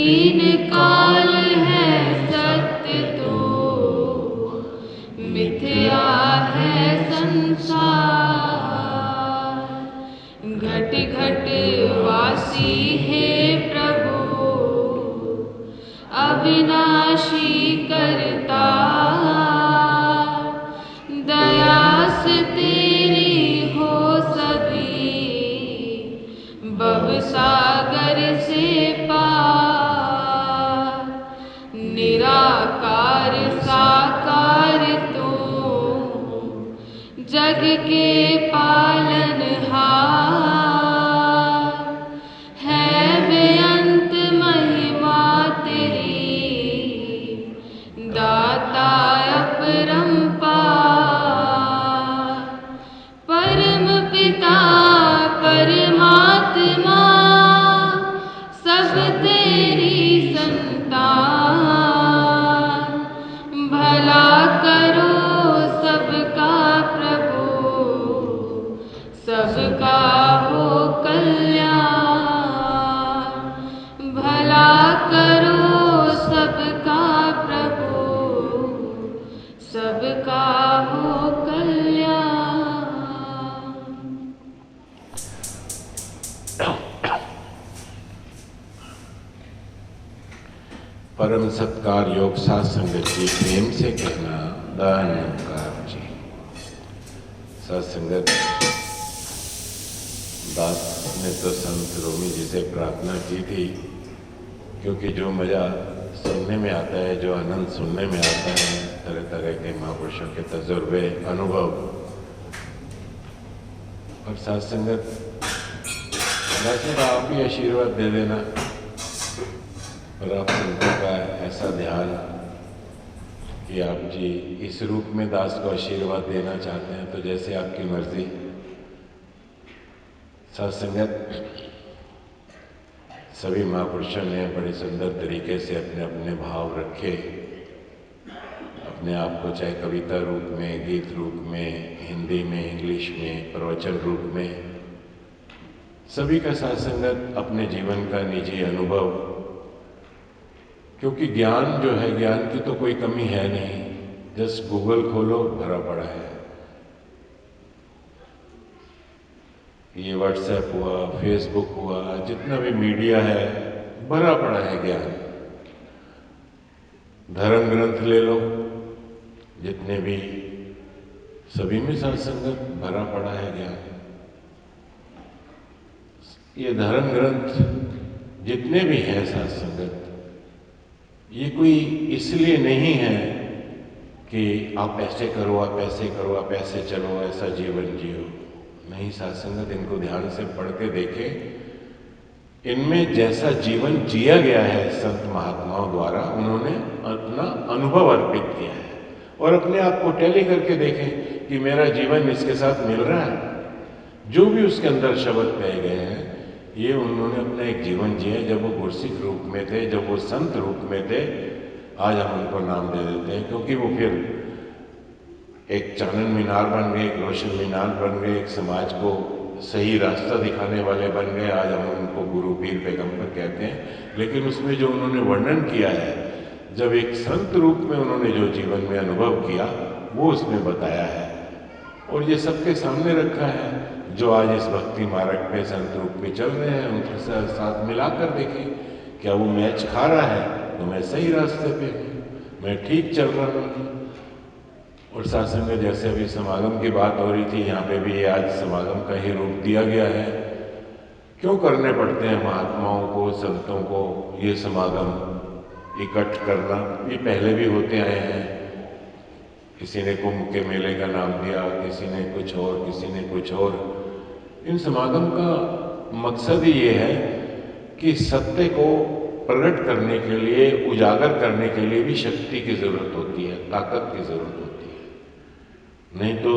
तीन काल है सत्य तो मिथ्या है संसार। घट घट वासी हे प्रभु अविनाशी करता। दया से तेरी हो सभी भवसागर से पार। निराकार साकार तू जग के पालनहार। है बेअंत महिमा तेरी दाता अपरंपार। परम पिता परमात्मा सब तेरी संतान। भला करो सबका प्रभु सबका हो कल्याण। भला करो सबका प्रभु सबका हो कल्याण। परम सत्कार योग साथ संगत जी, प्रेम से कहना दानकार जी। साथ संगत, दास ने तो संत रोमी जी से प्रार्थना की थी, क्योंकि जो मजा सुनने में आता है, जो आनंद सुनने में आता है, तरह तरह के महापुरुषों के तजुर्बे अनुभव। और साथ संगत, वैसे आप भी आशीर्वाद दे देना और आप संतों का ऐसा ध्यान कि आप जी इस रूप में दास को आशीर्वाद देना चाहते हैं तो जैसे आपकी मर्जी। साथ संगत, सभी महापुरुषों ने बड़े सुंदर तरीके से अपने अपने भाव रखे, अपने आप को चाहे कविता रूप में, गीत रूप में, हिंदी में, इंग्लिश में, प्रवचन रूप में, सभी का साथ संगत अपने जीवन का निजी अनुभव। क्योंकि ज्ञान जो है, ज्ञान की तो कोई कमी है नहीं, जस्ट गूगल खोलो भरा पड़ा है। ये व्हाट्सएप हुआ, फेसबुक हुआ, जितना भी मीडिया है भरा पड़ा है ज्ञान। धर्म ग्रंथ ले लो, जितने भी, सभी में साथ संगत भरा पड़ा है ज्ञान। ये धर्म ग्रंथ जितने भी हैं साथ संगत, ये कोई इसलिए नहीं है कि आप ऐसे करो, आप ऐसे करो, आप ऐसे चलो, ऐसा जीवन जियो। नहीं साथ संगत, इनको ध्यान से पढ़ के देखें, इनमें जैसा जीवन जिया गया है संत महात्माओं द्वारा, उन्होंने अपना अनुभव अर्पित किया है। और अपने आप को टैली करके देखें कि मेरा जीवन इसके साथ मिल रहा है। जो भी उसके अंदर शब्द कहे गए हैं, ये उन्होंने अपना एक जीवन जिया। जब वो गुरसिख रूप में थे, जब वो संत रूप में थे, आज हम उनको नाम दे देते हैं, क्योंकि वो फिर एक चानन मीनार बन गए, एक रोशन मीनार बन गए, एक समाज को सही रास्ता दिखाने वाले बन गए। आज हम उनको गुरु पीर पैगंबर कहते हैं। लेकिन उसमें जो उन्होंने वर्णन किया है, जब एक संत रूप में उन्होंने जो जीवन में अनुभव किया, वो उसमें बताया है और ये सबके सामने रखा है। जो आज इस भक्ति मार्ग पे संत रूप में चल रहे हैं, उनके साथ मिलाकर देखें, क्या वो मैच खा रहा है तो मैं सही रास्ते पे हूँ, मैं ठीक चल रहा हूँ। और साथ संगत, जैसे अभी समागम की बात हो रही थी, यहाँ पे भी आज समागम का ही रूप दिया गया है। क्यों करने पड़ते हैं महात्माओं को, संतों को ये समागम इकट्ठ करना? ये पहले भी होते आए हैं। किसी ने कुंभ के मेले का नाम दिया, किसी ने कुछ और, किसी ने कुछ और। इन समागम का मकसद ही ये है कि सत्य को प्रकट करने के लिए, उजागर करने के लिए भी शक्ति की जरूरत होती है, ताकत की जरूरत होती है। नहीं तो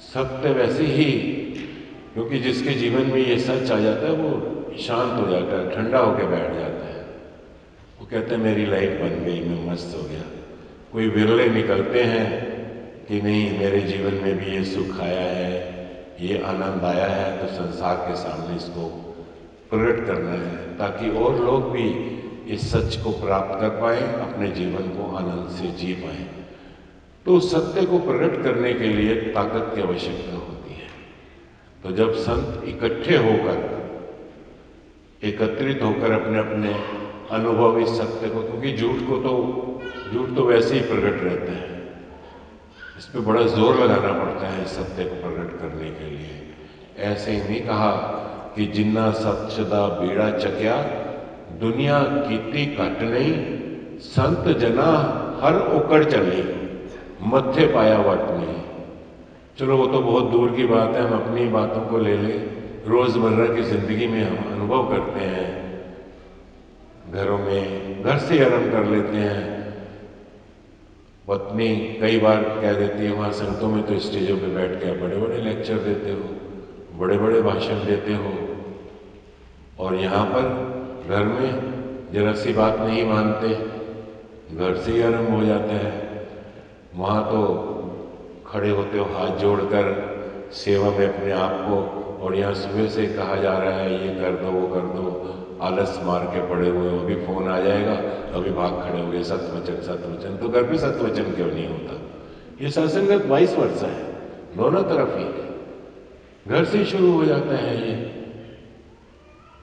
सत्य वैसे ही, क्योंकि जिसके जीवन में ये सच आ जाता है, वो शांत हो जाता है, ठंडा होकर बैठ जाता है। वो कहते हैं मेरी लाइफ बन गई, मैं मस्त हो गया। कोई विरले निकलते हैं कि नहीं, मेरे जीवन में भी ये सुख आया है, ये आनंद आया है, तो संसार के सामने इसको प्रकट करना है, ताकि और लोग भी इस सच को प्राप्त कर पाए, अपने जीवन को आनंद से जी पाए। तो सत्य को प्रकट करने के लिए ताकत की आवश्यकता होती है। तो जब संत इकट्ठे होकर, एकत्रित होकर अपने अपने अनुभव इस सत्य को, क्योंकि झूठ तो वैसे ही प्रकट रहता है, इस पे बड़ा जोर लगाना पड़ता है इस सत्य को प्रकट करने के लिए। ऐसे ही नहीं कहा कि जिन्ना सत्य दा बीड़ा चक्या, दुनिया कीती घट नहीं, संत जना हर ओकड़ चली, मत्थे पाया वट नहीं। चलो वो तो बहुत दूर की बात है, हम अपनी बातों को ले लें। रोजमर्रा की जिंदगी में हम अनुभव करते हैं, घरों में घर से आरंभ कर लेते हैं। पत्नी कई बार कह देती है, वहां संतों में तो स्टेजों पे बैठ के बड़े बड़े लेक्चर देते हो, बड़े बड़े भाषण देते हो, और यहाँ पर घर में जरा सी बात नहीं मानते, घर से ही आरंभ हो जाता है। वहाँ तो खड़े होते हो हाथ जोड़कर सेवा में अपने आप को, और यहाँ सुबह से कहा जा रहा है ये कर दो वो कर दो, आलस मार के पड़े हुए, अभी फोन आ जाएगा, अभी भाग खड़े हो गए, सत्वचन सत्वचन। तो घर पे सत्वचन क्यों नहीं होता? ये सत्संगत 22 वर्ष है, दोनों तरफ ही है, घर से शुरू हो जाता है ये।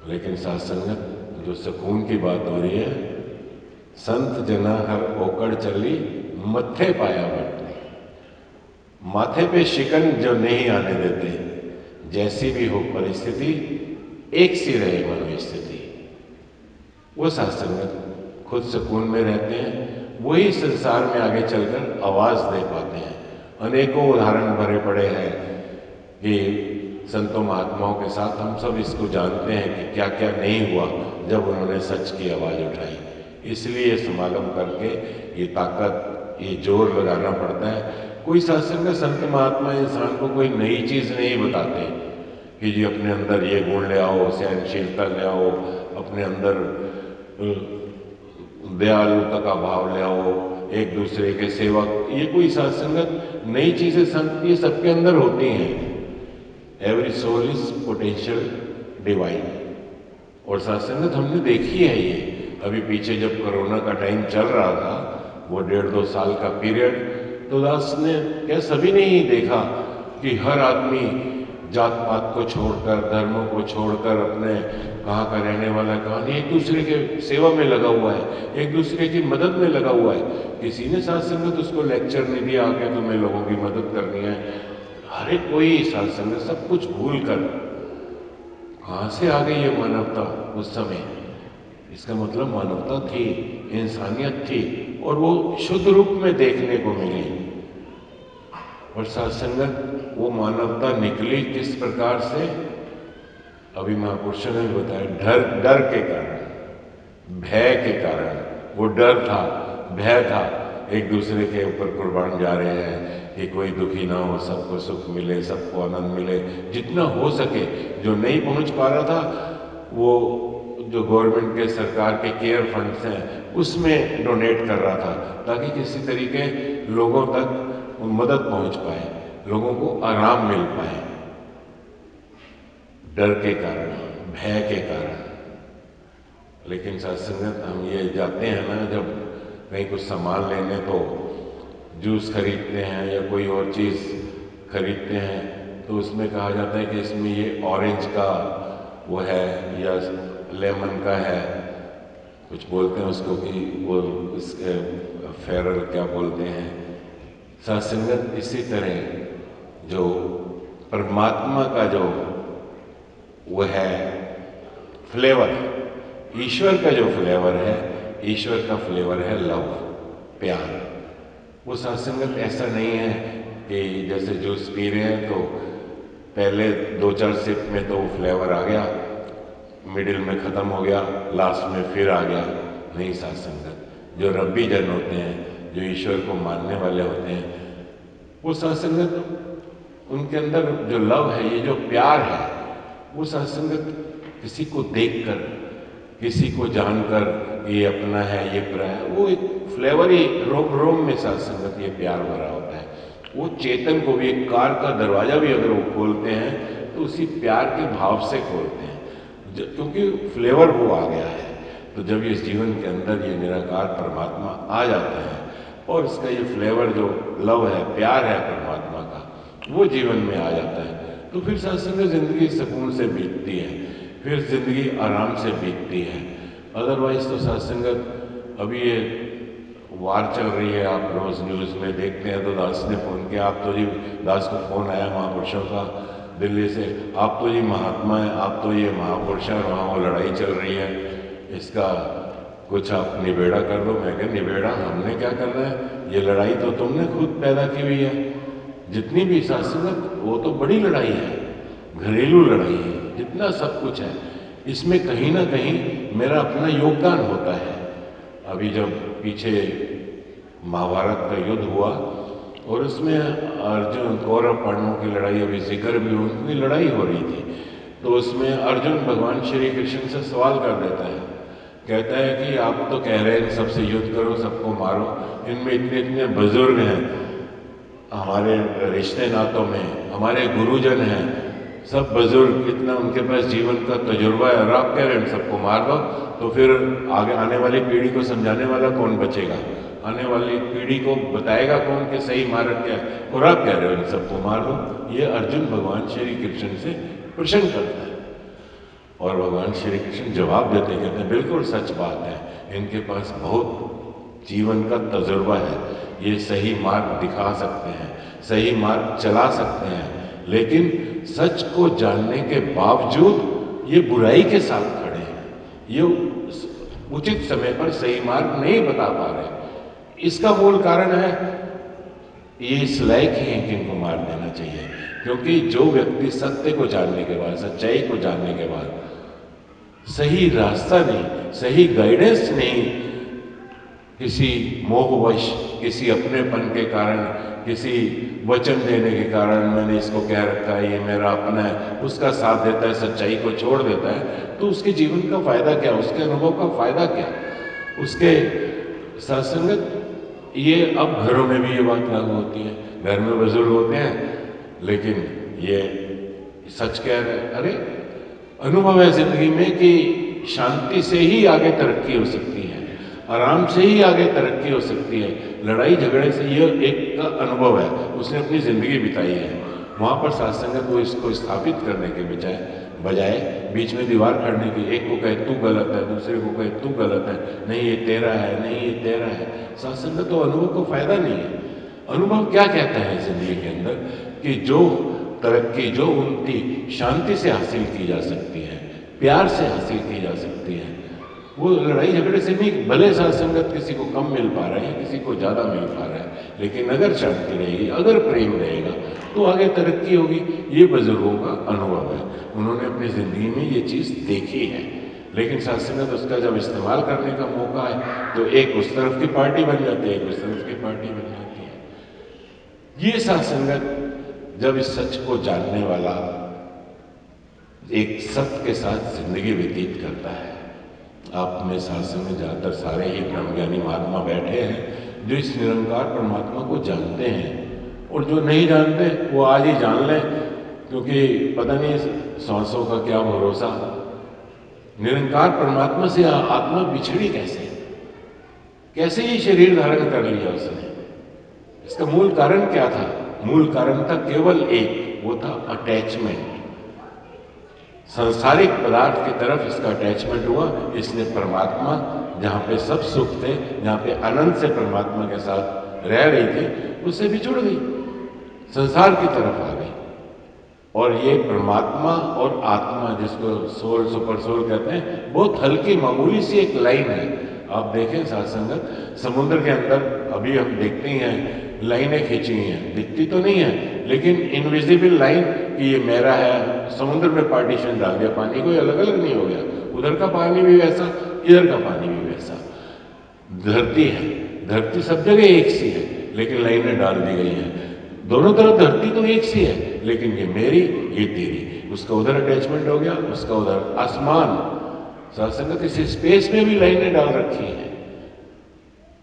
लेकिन सत्संगत जो सुकून की बात हो रही है, संत जना हर ओकड़ चली, मत्थे पाया वट नहीं। माथे पे शिकन जो नहीं आने देते, जैसी भी हो परिस्थिति, एक सी रहे मनोस्थिति, वो सत्संगत खुद सुकून में रहते हैं, वही संसार में आगे चलकर आवाज दे पाते हैं। अनेकों उदाहरण भरे पड़े हैं कि संतों महात्माओं के साथ हम सब इसको जानते हैं कि क्या क्या नहीं हुआ जब उन्होंने सच की आवाज उठाई। इसलिए समागम करके ये ताकत, ये जोर लगाना पड़ता है। कोई सत्संग संत महात्मा इंसान को कोई नई चीज नहीं बताते कि जी अपने अंदर ये गुण ले आओ, सहनशीलता ले आओ, अपने अंदर दयालुता का भाव ले आओ, एक दूसरे के सेवक, ये कोई सत्संगत नई चीजें संत ये सबके अंदर होती हैं। Every soul is potential divine. और सत्संगत हमने देखी है ये। अभी पीछे जब कोरोना का टाइम चल रहा था, वो 1.5-2 साल का पीरियड, तो दास ने क्या सभी ने ही देखा कि हर आदमी जात पात को छोड़कर, धर्मों को छोड़कर, अपने कहाँ का रहने वाला कहाँ नहीं, एक दूसरे के सेवा में लगा हुआ है, एक दूसरे की मदद में लगा हुआ है। किसी ने सत्संगत उसको लेक्चर नहीं दिया आके तुम्हें लोगों की मदद करनी है। हर एक कोई सत्संगत सब कुछ भूल कर कहाँ से आ गई ये मानवता उस समय? इसका मतलब मानवता थी, इंसानियत थी, और वो शुद्ध रूप में देखने को मिली। और सत्संगत वो मानवता निकली किस प्रकार से? अभी महापुरुषों ने बताया, डर के कारण, भय के कारण। वो डर था, भय था, एक दूसरे के ऊपर कुर्बान जा रहे हैं कि कोई दुखी ना हो, सबको सुख मिले, सबको आनंद मिले, जितना हो सके। जो नहीं पहुंच पा रहा था वो जो गवर्नमेंट के, सरकार के केयर फंड्स हैं उसमें डोनेट कर रहा था, ताकि किसी तरीके लोगों तक मदद पहुंच पाए, लोगों को आराम मिल पाए। डर के कारण, भय के कारण। लेकिन सत्संगत हम ये जाते हैं ना, जब कहीं कुछ सामान लेने, तो जूस खरीदते हैं या कोई और चीज़ खरीदते हैं, तो उसमें कहा जाता है कि इसमें ये ऑरेंज का वो है या लेमन का है, कुछ बोलते हैं उसको कि वो इसके फेरल क्या बोलते हैं। सत्संगत इसी तरह जो परमात्मा का जो वो है फ्लेवर, ईश्वर का जो फ्लेवर है, ईश्वर का फ्लेवर है लव, प्यार। वो सत्संगत ऐसा नहीं है कि जैसे जूस पी रहे हैं तो पहले 2-4 सिप में तो फ्लेवर आ गया, मिडिल में ख़त्म हो गया, लास्ट में फिर आ गया। नहीं, सत्संगत जो रब्बी जन होते हैं, जो ईश्वर को मानने वाले होते हैं, वो सत्संगत उनके अंदर जो लव है, ये जो प्यार है, वो सत्संगत किसी को देखकर, किसी को जानकर ये अपना है, ये पराया है, वो एक फ्लेवर ही रोम रोम में सत्संगत ये प्यार भरा होता है। वो चेतन को भी, एक कार का दरवाजा भी अगर वो खोलते हैं तो उसी प्यार के भाव से खोलते हैं। क्योंकि फ्लेवर वो आ गया है। तो जब इस जीवन के अंदर ये निराकार परमात्मा आ जाता है और इसका ये फ्लेवर जो लव है, प्यार है परमात्मा का, वो जीवन में आ जाता है, तो फिर सत्संग जिंदगी सुकून से बीतती है, फिर जिंदगी आराम से बीतती है। अदरवाइज तो सत्संगत अभी ये वार चल रही है, आप रोज न्यूज में देखते हैं। तो दास ने फोन किया, आप तो जी, दास को फोन आया महापुरुषों का दिल्ली से, आप तो जी महात्मा है, आप तो ये महापुरुष है, वहाँ वो लड़ाई चल रही है, इसका कुछ आप निबेड़ा कर दो। मैं कहा निबेड़ा हमने क्या करना है, ये लड़ाई तो तुमने खुद पैदा की हुई है। जितनी भी सत्संगत वो तो बड़ी लड़ाई है, घरेलू लड़ाई है, जितना सब कुछ है इसमें कहीं ना कहीं मेरा अपना योगदान होता है। अभी जब पीछे महाभारत का युद्ध हुआ और उसमें अर्जुन कौरव पांडवों की लड़ाई, अभी जिक्र भी उनकी लड़ाई हो रही थी, तो उसमें अर्जुन भगवान श्री कृष्ण से सवाल कर देता है, कहता है कि आप तो कह रहे हैं सबसे युद्ध करो, सबको मारो, इनमें इतने इतने बुजुर्ग हैं, हमारे रिश्ते नातों में हमारे गुरुजन हैं, सब बुजुर्ग, इतना उनके पास जीवन का तजुर्बा है, और आप कह रहे हैं सबको मार दो, तो फिर आगे आने वाली पीढ़ी को समझाने वाला कौन बचेगा? आने वाली पीढ़ी को बताएगा कौन कि सही मार्ग क्या है? और आप कह रहे हो इन सबको मार दो। ये अर्जुन भगवान श्री कृष्ण से प्रश्न करता है और भगवान श्री कृष्ण जवाब देते, कहते हैं बिल्कुल सच बात है, इनके पास बहुत जीवन का तजुर्बा है, ये सही मार्ग दिखा सकते हैं, सही मार्ग चला सकते हैं, लेकिन सच को जानने के बावजूद ये बुराई के साथ खड़े हैं, ये उचित समय पर सही मार्ग नहीं बता पा रहे। इसका मूल कारण है ये इस लायक ही है कि इनको मार देना चाहिए, क्योंकि जो व्यक्ति सत्य को जानने के बाद, सच्चाई को जानने के बाद सही रास्ता नहीं, सही गाइडेंस नहीं, किसी मोहवश, किसी अपनेपन के कारण, किसी वचन देने के कारण मैंने इसको कह रखा है, ये मेरा अपना है, उसका साथ देता है, सच्चाई को छोड़ देता है, तो उसके जीवन का फायदा क्या, उसके अनुभव का फायदा क्या? उसके सत्संगत ये अब घरों में भी ये बात लागू होती है, घर में बुजुर्ग होते हैं लेकिन ये सच कह रहे हैं। अरे अनुभव है जिंदगी में कि शांति से ही आगे तरक्की हो सकती है, आराम से ही आगे तरक्की हो सकती है, लड़ाई झगड़े से ये एक का अनुभव है, उसने अपनी जिंदगी बिताई है। वहाँ पर सत्संगत वो इसको स्थापित करने के बजाय बीच में दीवार खड़ने की, एक को कहे तू गलत है, दूसरे को कहे तू गलत है, नहीं ये तेरा है, नहीं ये तेरा है। सत्संगत तो अनुभव को फायदा नहीं है। अनुभव क्या कहता है जिंदगी के अंदर कि जो तरक्की, जो उन्नति शांति से हासिल की जा सकती है, प्यार से हासिल की जा सकती है, वो लड़ाई झगड़े से नहीं। भले सत्संगत किसी को कम मिल पा रहा है, किसी को ज़्यादा मिल पा रहा है, लेकिन अगर शांति रहेगी, अगर प्रेम रहेगा तो आगे तरक्की होगी। ये बुजुर्गों का अनुभव है, उन्होंने अपनी ज़िंदगी में ये चीज़ देखी है। लेकिन सत्संगत उसका जब इस्तेमाल करने का मौका है तो एक उस तरफ की पार्टी बन जाती है, एक उस तरफ की पार्टी बन जाती है। ये सत्संगत जब इस सच को जानने वाला एक सत्य के साथ जिंदगी व्यतीत करता है। आप में शासन में ज़्यादातर सारे ही ब्रह्मज्ञानी महात्मा बैठे हैं जो इस निरंकार परमात्मा को जानते हैं, और जो नहीं जानते वो आज ही जान लें, क्योंकि पता नहीं सांसों का क्या भरोसा। निरंकार परमात्मा से आत्मा बिछड़ी कैसे ये शरीर धारण कर लिया उसने? इसका मूल कारण क्या था? मूल कारण था केवल एक, वो था अटैचमेंट। सांसारिक पदार्थ की तरफ इसका अटैचमेंट हुआ, इसने परमात्मा जहाँ पे सब सुख थे, जहाँ पे अनंत से परमात्मा के साथ रह रही थी, उससे बिछुड़ गई, संसार की तरफ आ गई। और ये परमात्मा और आत्मा, जिसको सोल, सुपर सोल कहते हैं, बहुत हल्की मामूली सी एक लाइन है। आप देखें सत्संगत, समुद्र के अंदर अभी हम देखते ही हैं लाइनें खींची हैं, दिखती तो नहीं है लेकिन इनविजिबल लाइन कि ये मेरा है। समुद्र में पार्टीशन डाल दिया, पानी कोई अलग अलग नहीं हो गया, उधर का पानी भी वैसा, इधर का पानी भी वैसा। धरती है, धरती सब जगह एक सी है लेकिन लाइनें डाल दी गई हैं। दोनों तरफ धरती तो एक सी है, लेकिन ये मेरी, ये तेरी, उसका उधर अटैचमेंट हो गया, उसका उधर आसमान। सत्संगत इस स्पेस में भी लाइनें डाल रखी हैं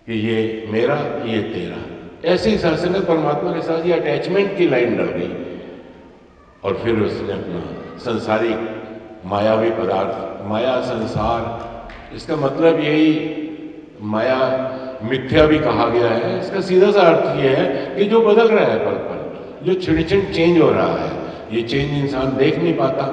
कि ये मेरा, ये तेरा। ऐसे ही सत्संगत परमात्मा के साथ ये अटैचमेंट की लाइन डल गई, और फिर उसने अपना संसारिक मायावी पदार्थ, माया संसार, इसका मतलब यही, माया मिथ्या भी कहा गया है। इसका सीधा सा अर्थ ये है कि जो बदल रहा है पल पल, जो क्षण चेंज हो रहा है, ये चेंज इंसान देख नहीं पाता,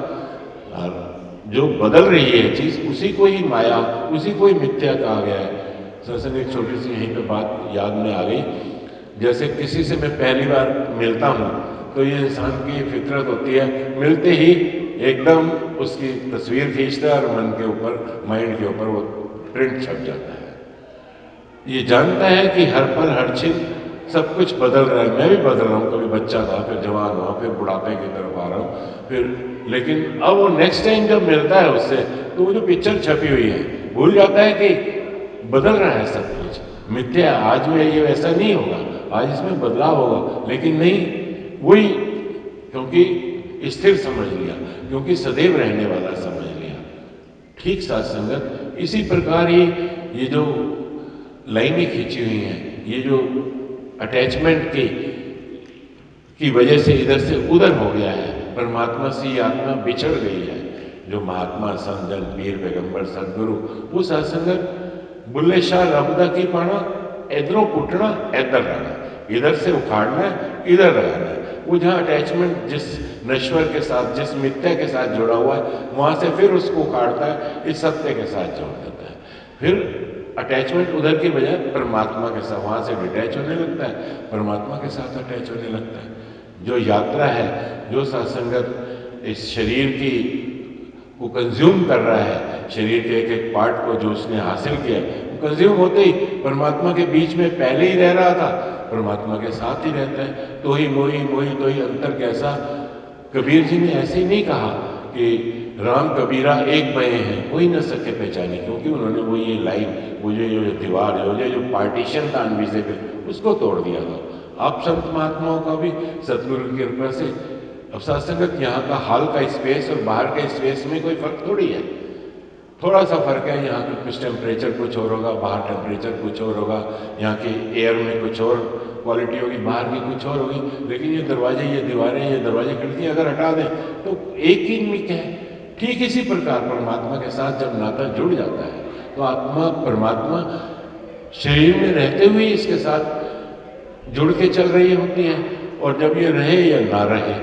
और जो बदल रही है चीज, उसी को ही माया, उसी को ही मिथ्या कहा गया है। सत्संग एक छोटी सी यहीं पे बात याद में आ गई। जैसे किसी से मैं पहली बार मिलता हूँ तो ये इंसान की फितरत होती है, मिलते ही एकदम उसकी तस्वीर खींचता है और मन के ऊपर, माइंड के ऊपर वो प्रिंट छप जाता है। ये जानता है कि हर पल हर क्षण सब कुछ बदल रहा है। मैं भी बदल रहा हूँ, कभी बच्चा था, फिर जवान हुआ, फिर बुढ़ापे की तरफ आ रहा हूँ, फिर, लेकिन अब वो नेक्स्ट टाइम जब मिलता है उससे, तो वो जो पिक्चर छपी हुई है भूल जाता है कि बदल रहा है सब कुछ, मिथ्या, आज में ये वैसा नहीं होगा, आज इसमें बदलाव होगा, लेकिन नहीं, वही, क्योंकि स्थिर समझ लिया, क्योंकि सदैव रहने वाला समझ लिया। ठीक साथ संगत, इसी प्रकार ही ये जो लाइनें खींची हुई हैं, ये जो अटैचमेंट की वजह से इधर से उधर हो गया है, परमात्मा से ये आत्मा बिछड़ गई है। जो महात्मा संजन पीर पैगंबर सदगुरु, वो सत्संगत बुल्ले शाह रबदा की पाना, इधरों पुटना इधर रहना, इधर से उखाड़ना इधर लगाना है। वो जहाँ अटैचमेंट जिस नश्वर के साथ, जिस मिथ्या के साथ जुड़ा हुआ है, वहां से फिर उसको उखाड़ता है, इस सत्य के साथ जोड़ देता है। फिर अटैचमेंट उधर की बजाय परमात्मा के साथ, वहां से डिटैच होने लगता है, परमात्मा के साथ अटैच होने लगता है। जो यात्रा है, जो सत्संगत इस शरीर की को कंज्यूम कर रहा है, शरीर के एक एक पार्ट को जो उसने हासिल किया, कंज्यूम होते ही परमात्मा के बीच में पहले ही रह रहा था, परमात्मा के साथ ही रहता है। तो ही मोही, मोही तो ही अंतर कैसा। कबीर जी ने ऐसे ही नहीं कहा कि राम कबीरा एक बहे हैं, कोई न सके पहचाने, क्योंकि उन्होंने वो ये लाइन, वो जो दीवार है, जो पार्टीशन था अनविजिबल, उसको तोड़ दिया था। आप संत महात्माओं का भी सतगुरु की कृपा से, अब सत्संगत यहाँ का हाल का स्पेस और बाहर के स्पेस में कोई फर्क थोड़ी है, थोड़ा सा फर्क है। यहाँ का कुछ टेम्परेचर कुछ और होगा, बाहर टेम्परेचर कुछ और होगा, यहाँ की एयर में कुछ और क्वालिटी होगी, बाहर की कुछ और होगी, लेकिन ये दरवाजे, ये दीवारें, ये दरवाजे खिड़कियाँ अगर हटा दें तो एक ही मिक है। ठीक इसी प्रकार परमात्मा के साथ जब नाता जुड़ जाता है तो आत्मा, परमात्मा शरीर में रहते हुए इसके साथ जुड़ के चल रही होती है, और जब ये रहे या ना रहे।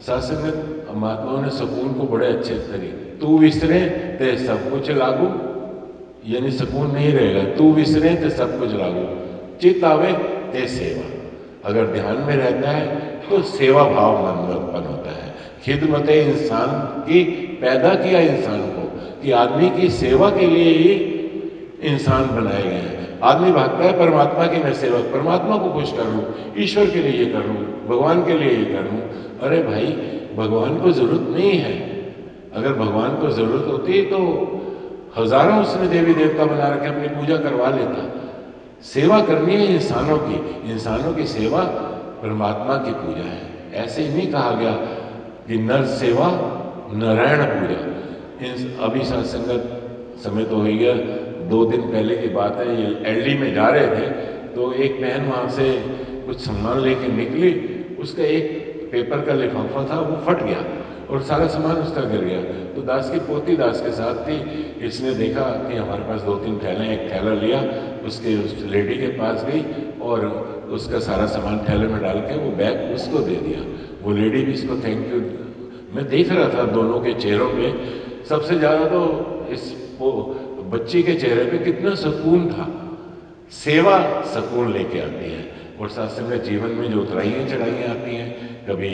सत्संगत महात्माओं ने सुकून को बड़े अच्छे तरीके, तू विसरे ते सब कुछ लागू, यानी सुकून नहीं रहेगा, तू विसरे ते सब कुछ लागू, चित आवे ते सेवा। अगर ध्यान में रहता है तो सेवा भाव मन में उत्पन्न होता है। खिदमत इंसान की, पैदा किया इंसान को कि आदमी की सेवा के लिए ही इंसान बनाए गए हैं। आदमी भागता है परमात्मा की, मैं सेवक, परमात्मा को खुश कर लूँ, ईश्वर के लिए ये कर लूँ, भगवान के लिए ये कर लूँ। अरे भाई, भगवान को जरूरत नहीं है। अगर भगवान को जरूरत होती तो हजारों उसने देवी देवता बना रखे, अपनी पूजा करवा लेता। सेवा करनी है इंसानों की, इंसानों की सेवा परमात्मा की पूजा है। ऐसे ही नहीं कहा गया कि नर सेवा नारायण पूजा। अभी सत्संगत समय तो हो गया, 2 दिन पहले की बात है, ये एलडी में जा रहे थे तो एक बहन वहाँ से कुछ सामान लेके निकली, उसका एक पेपर का लिफाफा था, वो फट गया और सारा सामान उसका गिर गया। तो दास की पोती दास के साथ थी, इसने देखा कि हमारे पास 2-3 थैले, एक थैला लिया, उसके उस लेडी के पास गई और उसका सारा सामान थैले में डाल के वो बैग उसको दे दिया। वो लेडी भी इसको थैंक यू। मैं देख रहा था दोनों के चेहरों पे, सबसे ज़्यादा तो इस बच्ची के चेहरे पे कितना सुकून था। सेवा सुकून लेके आती है। और सत्संग जीवन में जो उतराइयाँ चढ़ाइयाँ आती हैं, कभी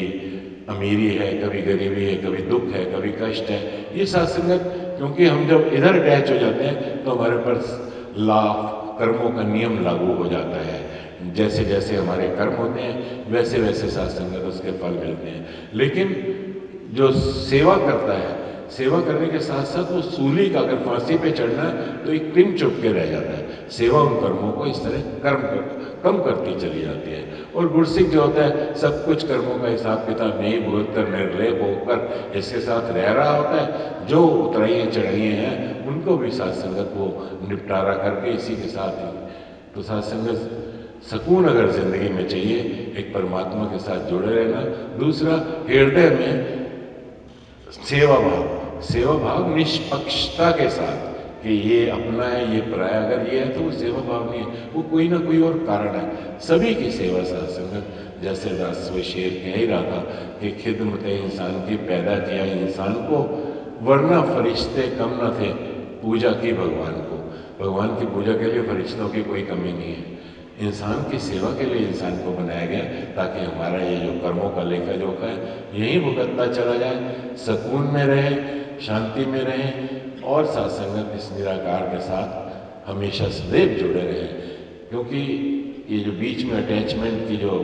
अमीरी है, कभी गरीबी है, कभी दुख है, कभी कष्ट है, ये सत्संगत, क्योंकि हम जब इधर अटैच हो जाते हैं तो हमारे पर लाभ कर्मों का नियम लागू हो जाता है। जैसे जैसे हमारे कर्म होते हैं वैसे वैसे सत्संगत उसके फल मिलते हैं। लेकिन जो सेवा करता है, सेवा करने के साथ साथ वो सूली का, अगर फांसी पे चढ़ना है तो एक पिन चुप के रह जाता है। सेवा उन कर्मों को इस तरह कम करती चली जाती है। और गुरसिक जो होता है, सब कुछ कर्मों का हिसाब किताब नहीं भूल कर, निर्लेप होकर इसके साथ रह रहा होता है। जो उतराइयाँ चढ़ाइयाँ हैं उनको भी सत्संगत वो निपटारा करके इसी के साथ ही। तो सत्संगत सुकून अगर जिंदगी में चाहिए, एक परमात्मा के साथ जुड़े रहना, दूसरा हृदय में सेवा भाव, सेवा भाव निष्पक्षता के साथ कि ये अपना है, ये पराया, अगर ये है तो वो सेवा भाव नहीं है, वो कोई ना कोई और कारण है। सभी की सेवा साथ संगत, जैसे दास शेर कह ही रहा था कि खिदमत इंसान की पैदा किया इंसान को, वरना फरिश्ते कम न थे, पूजा की भगवान को। भगवान की पूजा के लिए फरिश्तों की कोई कमी नहीं है, इंसान की सेवा के लिए इंसान को बनाया गया, ताकि हमारा ये जो कर्मों का लेखा जोखा है यही भुगतता चला जाए, सुकून में रहे, शांति में रहे और साथ संगत इस निराकार के साथ हमेशा सदैव जुड़े रहे। क्योंकि ये जो बीच में अटैचमेंट की जो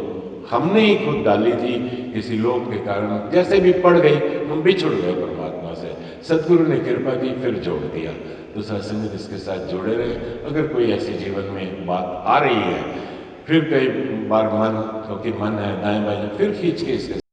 हमने ही खुद डाली थी किसी लोग के कारण, जैसे भी पड़ गई हम बिछुड़ गए परमात्मा से, सदगुरु ने कृपा की फिर जोड़ दिया। तो सत्संग इसके साथ जुड़े रहे। अगर कोई ऐसी जीवन में बात आ रही है, फिर कई बार मन, क्योंकि मन है दाएं बाएं, फिर खींच के इसके